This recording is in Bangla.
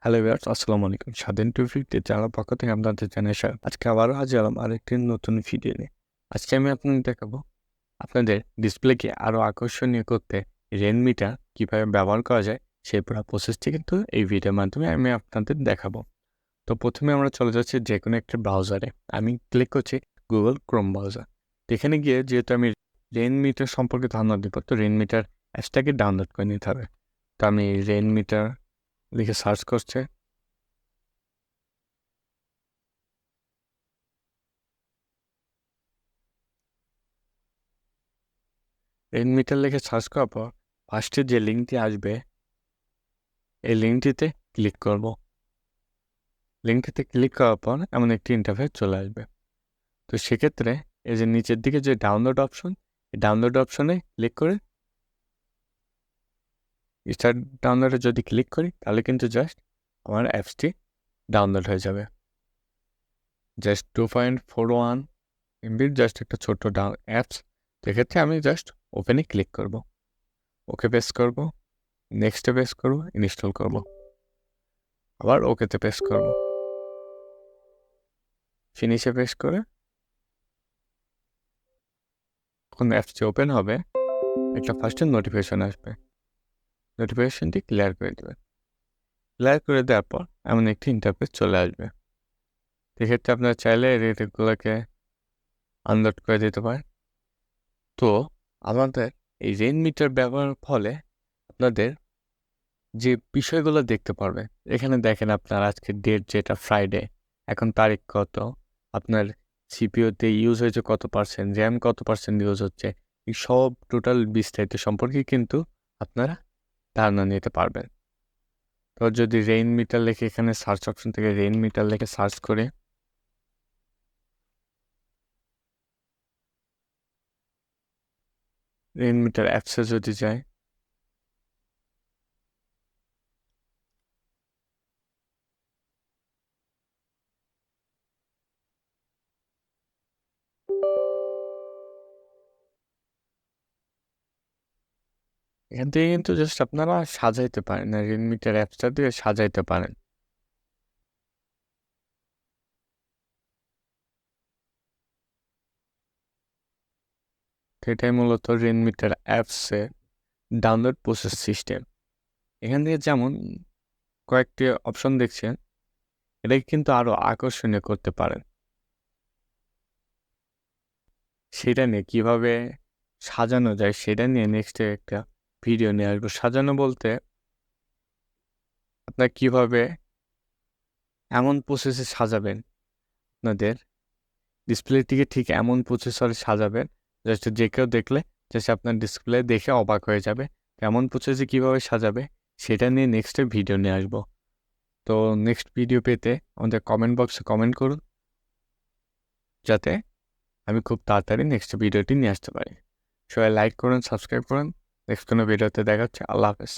হ্যালো ভিউয়ার্স, আসসালামু আলাইকুম। স্বাধীন টিউটোরিয়াল চ্যানেল পক্ষ থেকে আপনাদের জানাই স্বাগত। আজকে আবারও হাজির হলাম আরেকটি নতুন ভিডিও নিয়ে। আজকে আমি আপনাদের দেখাবো আপনাদের ডিসপ্লেকে আরো আকর্ষণীয় করতে রেন মিটার কিভাবে ব্যবহার করা যায় সেই পুরো প্রসেসটি কিন্তু এই ভিডিওর মাধ্যমে আমি আপনাদের দেখাবো। তো প্রথমে আমরা চলে যাচ্ছি যেকোনো একটা ব্রাউজারে। আমি ক্লিক করছি গুগল ক্রোম ব্রাউজার। এখানে গিয়ে যেহেতু আমি রেন মিটার সম্পর্কে ধারণা দিব, তো রেন মিটার অ্যাপসটাকে ডাউনলোড করে নিতে হবে। তো আমি রেন মিটার লিখে সার্চ করছি। রেন মিটার লিখে সার্চ করার পর ফার্স্টে যে লিঙ্কটি আসবে এই লিঙ্কটিতে ক্লিক করব। লিঙ্কটিতে ক্লিক করার পর এমন একটি ইন্টারফেস চলে আসবে। তো সেক্ষেত্রে এই যে নিচের দিকে যে ডাউনলোড অপশন, এই ডাউনলোড অপশনে ক্লিক করে স্টার্ট ডাউনলোডে যদি ক্লিক করি তাহলে কিন্তু জাস্ট আমার অ্যাপসটি ডাউনলোড হয়ে যাবে। জাস্ট 2.41 এমবির জাস্ট একটা ছোট্ট অ্যাপস। সেক্ষেত্রে আমি জাস্ট ওপেনে ক্লিক করব, ওকে প্রেস করব, নেক্সটে প্রেস করব, ইনস্টল করব, আবার ওকেতে প্রেস করব, ফিনিশে প্রেস করে যখন অ্যাপসটি ওপেন হবে একটা ফার্স্টে নোটিফিকেশন আসবে। নোটিফিকেশনটি ক্লিয়ার করে দেবেন। ক্লিয়ার করে দেওয়ার পর এমন একটি ইন্টারফেস চলে আসবে। সেক্ষেত্রে আপনারা চাইলে এগুলোকে আনলোড করে দিতে পারেন। তো আমাদের এই রেন মিটার ব্যবহারের ফলে আপনাদের যে বিষয়গুলো দেখতে পারবে, এখানে দেখেন আপনার আজকের ডেট যেটা ফ্রাইডে, এখন তারিখ কত, আপনার সিপিইউতে ইউজ হয়েছে কত পার্সেন্ট, র্যাম কত পার্সেন্ট ইউজ হচ্ছে, এই সব টোটাল বিস্তারিত সম্পর্কে কিন্তু আপনারা ধারণা নিতে পারবেন। তো যদি রেইন মিটার লিখে এখানে সার্চ অপশন থেকে রেইন মিটার লিখে সার্চ করে রেইন মিটার অ্যাপসে যদি যাই, এখান থেকে কিন্তু জাস্ট আপনারা সাজাইতে পারেন, রেইন মিটার অ্যাপসটা দিয়ে সাজাইতে পারেন। এটাই মূলত রেইন মিটার অ্যাপসের ডাউনলোড প্রসেস সিস্টেম। এখান থেকে যেমন কয়েকটি অপশন দেখছেন, এটাকে কিন্তু আরো আকর্ষণীয় করতে পারেন। সেটা নিয়ে কিভাবে সাজানো যায় সেটা নিয়ে নেক্সটে একটা ভিডিও নিয়ে আসবো। সাজানো বলতে আপনার কিভাবে এমন প্রসেসে সাজাবেন, আপনাদের ডিসপ্লেটিকে ঠিক এমন প্রসেসরে সাজাবেন জাস্ট যে কেউ দেখলে জাস্ট আপনার ডিসপ্লে দেখে অবাক হয়ে যাবে। এমন প্রসেসে কিভাবে সাজাবে সেটা নিয়ে নেক্সটে ভিডিও নিয়ে আসবো। তো নেক্সট ভিডিও পেতে আমাদের কমেন্ট বক্সে কমেন্ট করুন, যাতে আমি খুব তাড়াতাড়ি নেক্সট ভিডিওটি নিয়ে আসতে পারি। সবাই লাইক করুন, সাবস্ক্রাইব করুন। নেক্সট কোনো ভিডিওতে দেখা হচ্ছে। আল্লাহ হাফেজ।